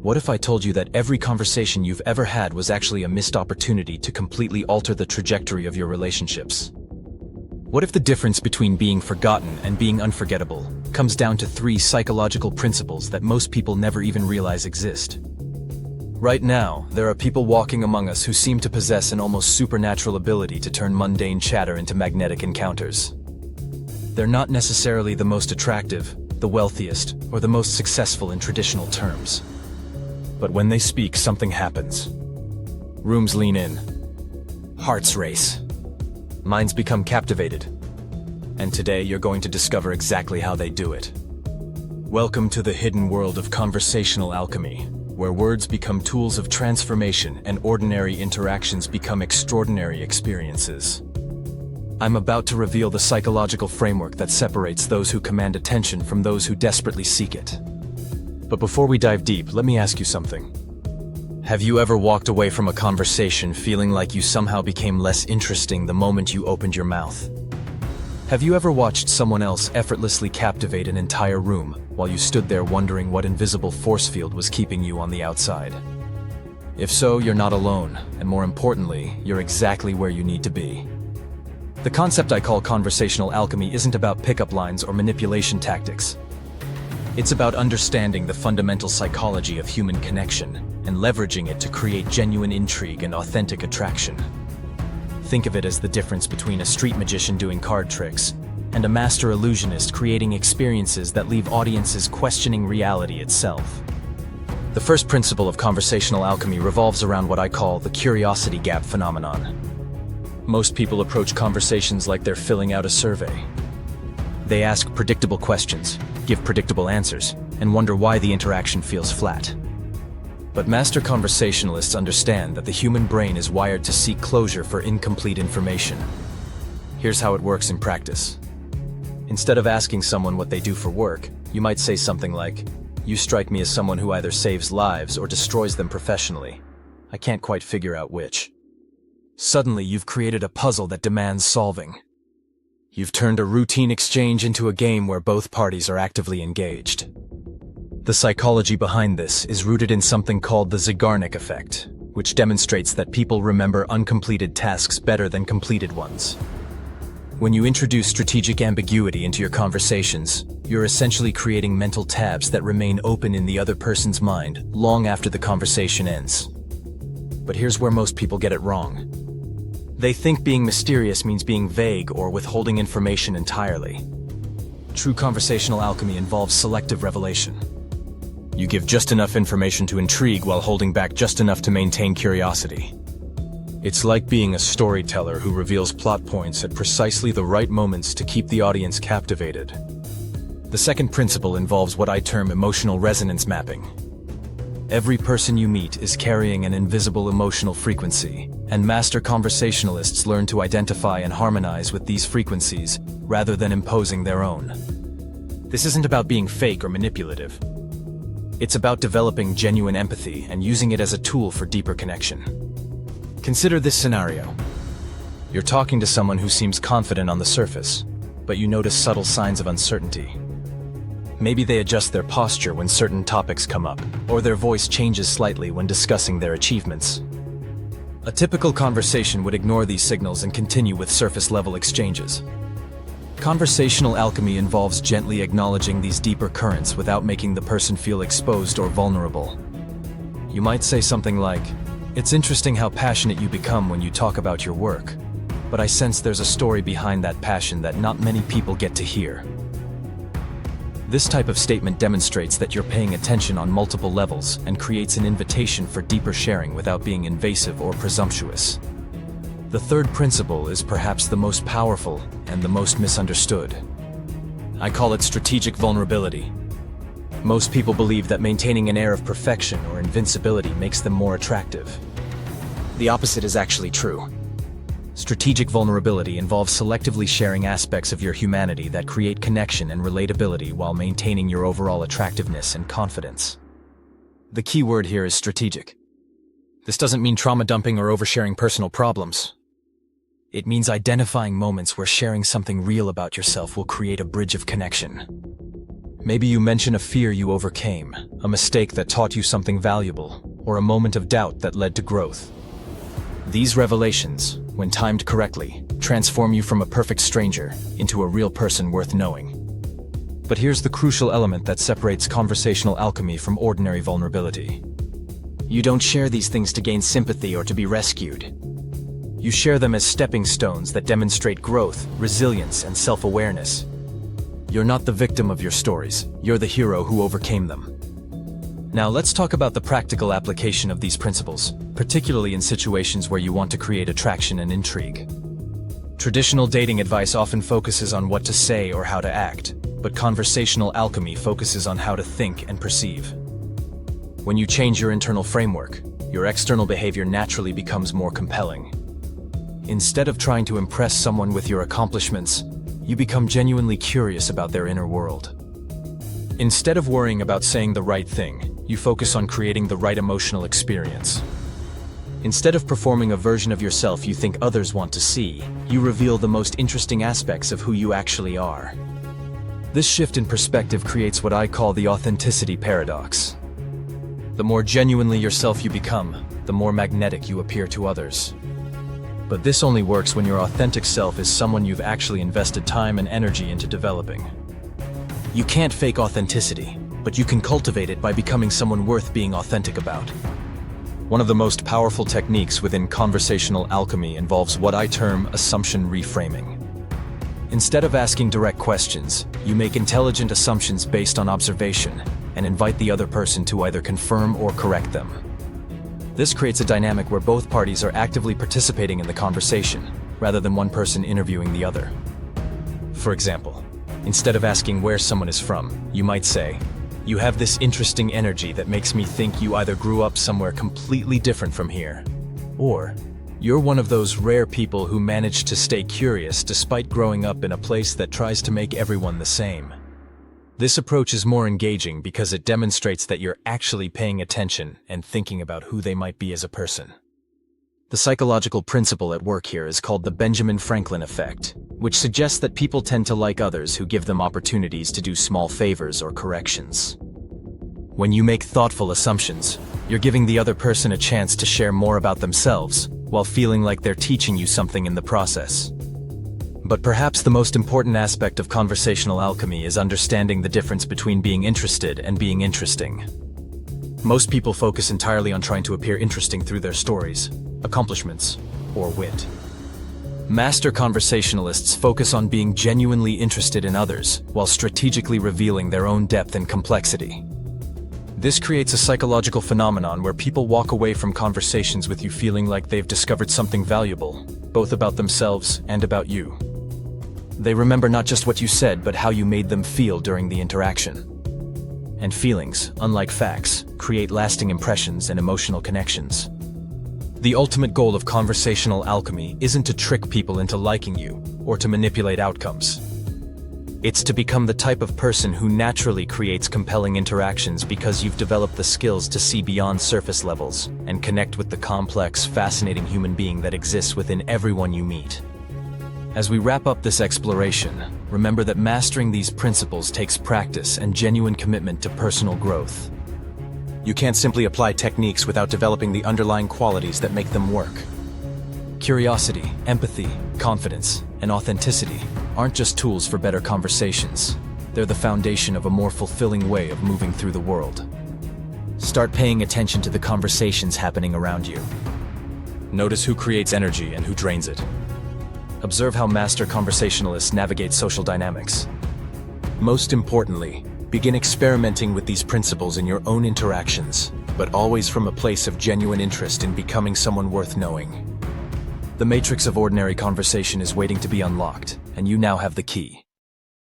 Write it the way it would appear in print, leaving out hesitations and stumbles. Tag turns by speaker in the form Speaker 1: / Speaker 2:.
Speaker 1: What if I told you that every conversation you've ever had was actually a missed opportunity to completely alter the trajectory of your relationships? What if the difference between being forgotten and being unforgettable comes down to 3 psychological principles that most people never even realize exist? Right now, there are people walking among us who seem to possess an almost supernatural ability to turn mundane chatter into magnetic encounters. They're not necessarily the most attractive, the wealthiest, or the most successful in traditional terms. But when they speak, something happens. Rooms lean in. Hearts race. Minds become captivated. And today you're going to discover exactly how they do it. Welcome to the hidden world of conversational alchemy, where words become tools of transformation and ordinary interactions become extraordinary experiences. I'm about to reveal the psychological framework that separates those who command attention from those who desperately seek it. But before we dive deep, let me ask you something. Have you ever walked away from a conversation feeling like you somehow became less interesting the moment you opened your mouth? Have you ever watched someone else effortlessly captivate an entire room while you stood there wondering what invisible force field was keeping you on the outside? If so, you're not alone, and more importantly, you're exactly where you need to be. The concept I call conversational alchemy isn't about pickup lines or manipulation tactics. It's about understanding the fundamental psychology of human connection and leveraging it to create genuine intrigue and authentic attraction. Think of it as the difference between a street magician doing card tricks and a master illusionist creating experiences that leave audiences questioning reality itself. The first principle of conversational alchemy revolves around what I call the curiosity gap phenomenon. Most people approach conversations like they're filling out a survey. They ask predictable questions, give predictable answers, and wonder why the interaction feels flat. But master conversationalists understand that the human brain is wired to seek closure for incomplete information. Here's how it works in practice. Instead of asking someone what they do for work, you might say something like, "You strike me as someone who either saves lives or destroys them professionally. I can't quite figure out which." Suddenly, you've created a puzzle that demands solving. You've turned a routine exchange into a game where both parties are actively engaged. The psychology behind this is rooted in something called the Zeigarnik effect, which demonstrates that people remember uncompleted tasks better than completed ones. When you introduce strategic ambiguity into your conversations, you're essentially creating mental tabs that remain open in the other person's mind long after the conversation ends. But here's where most people get it wrong. They think being mysterious means being vague or withholding information entirely. True conversational alchemy involves selective revelation. You give just enough information to intrigue while holding back just enough to maintain curiosity. It's like being a storyteller who reveals plot points at precisely the right moments to keep the audience captivated. The second principle involves what I term emotional resonance mapping. Every person you meet is carrying an invisible emotional frequency, and master conversationalists learn to identify and harmonize with these frequencies rather than imposing their own. This isn't about being fake or manipulative. It's about developing genuine empathy and using it as a tool for deeper connection. Consider this scenario. You're talking to someone who seems confident on the surface, but you notice subtle signs of uncertainty. Maybe they adjust their posture when certain topics come up, or their voice changes slightly when discussing their achievements. A typical conversation would ignore these signals and continue with surface-level exchanges. Conversational alchemy involves gently acknowledging these deeper currents without making the person feel exposed or vulnerable. You might say something like, "It's interesting how passionate you become when you talk about your work, but I sense there's a story behind that passion that not many people get to hear." This type of statement demonstrates that you're paying attention on multiple levels and creates an invitation for deeper sharing without being invasive or presumptuous. The third principle is perhaps the most powerful and the most misunderstood. I call it strategic vulnerability. Most people believe that maintaining an air of perfection or invincibility makes them more attractive. The opposite is actually true. Strategic vulnerability involves selectively sharing aspects of your humanity that create connection and relatability while maintaining your overall attractiveness and confidence. The key word here is strategic. This doesn't mean trauma dumping or oversharing personal problems. It means identifying moments where sharing something real about yourself will create a bridge of connection. Maybe you mention a fear you overcame, a mistake that taught you something valuable, or a moment of doubt that led to growth. These revelations, when timed correctly, transform you from a perfect stranger into a real person worth knowing. But here's the crucial element that separates conversational alchemy from ordinary vulnerability. You don't share these things to gain sympathy or to be rescued. You share them as stepping stones that demonstrate growth, resilience, and self-awareness. You're not the victim of your stories, you're the hero who overcame them. Now let's talk about the practical application of these principles, particularly in situations where you want to create attraction and intrigue. Traditional dating advice often focuses on what to say or how to act, but conversational alchemy focuses on how to think and perceive. When you change your internal framework, your external behavior naturally becomes more compelling. Instead of trying to impress someone with your accomplishments, you become genuinely curious about their inner world. Instead of worrying about saying the right thing, you focus on creating the right emotional experience. Instead of performing a version of yourself you think others want to see, you reveal the most interesting aspects of who you actually are. This shift in perspective creates what I call the authenticity paradox. The more genuinely yourself you become, the more magnetic you appear to others. But this only works when your authentic self is someone you've actually invested time and energy into developing. You can't fake authenticity, but you can cultivate it by becoming someone worth being authentic about. One of the most powerful techniques within conversational alchemy involves what I term assumption reframing. Instead of asking direct questions, you make intelligent assumptions based on observation and invite the other person to either confirm or correct them. This creates a dynamic where both parties are actively participating in the conversation, rather than one person interviewing the other. For example, instead of asking where someone is from, you might say, "You have this interesting energy that makes me think you either grew up somewhere completely different from here, or you're one of those rare people who managed to stay curious despite growing up in a place that tries to make everyone the same." This approach is more engaging because it demonstrates that you're actually paying attention and thinking about who they might be as a person. The psychological principle at work here is called the Benjamin Franklin effect, which suggests that people tend to like others who give them opportunities to do small favors or corrections. When you make thoughtful assumptions, you're giving the other person a chance to share more about themselves, while feeling like they're teaching you something in the process. But perhaps the most important aspect of conversational alchemy is understanding the difference between being interested and being interesting. Most people focus entirely on trying to appear interesting through their stories, accomplishments, or wit. Master conversationalists focus on being genuinely interested in others, while strategically revealing their own depth and complexity. This creates a psychological phenomenon where people walk away from conversations with you feeling like they've discovered something valuable, both about themselves and about you. They remember not just what you said, but how you made them feel during the interaction. And feelings, unlike facts, create lasting impressions and emotional connections. The ultimate goal of conversational alchemy isn't to trick people into liking you or to manipulate outcomes. It's to become the type of person who naturally creates compelling interactions because you've developed the skills to see beyond surface levels and connect with the complex, fascinating human being that exists within everyone you meet. As we wrap up this exploration, remember that mastering these principles takes practice and genuine commitment to personal growth. You can't simply apply techniques without developing the underlying qualities that make them work. Curiosity, empathy, confidence, and authenticity aren't just tools for better conversations. They're the foundation of a more fulfilling way of moving through the world. Start paying attention to the conversations happening around you. Notice who creates energy and who drains it. Observe how master conversationalists navigate social dynamics. Most importantly, begin experimenting with these principles in your own interactions, but always from a place of genuine interest in becoming someone worth knowing. The matrix of ordinary conversation is waiting to be unlocked, and you now have the key.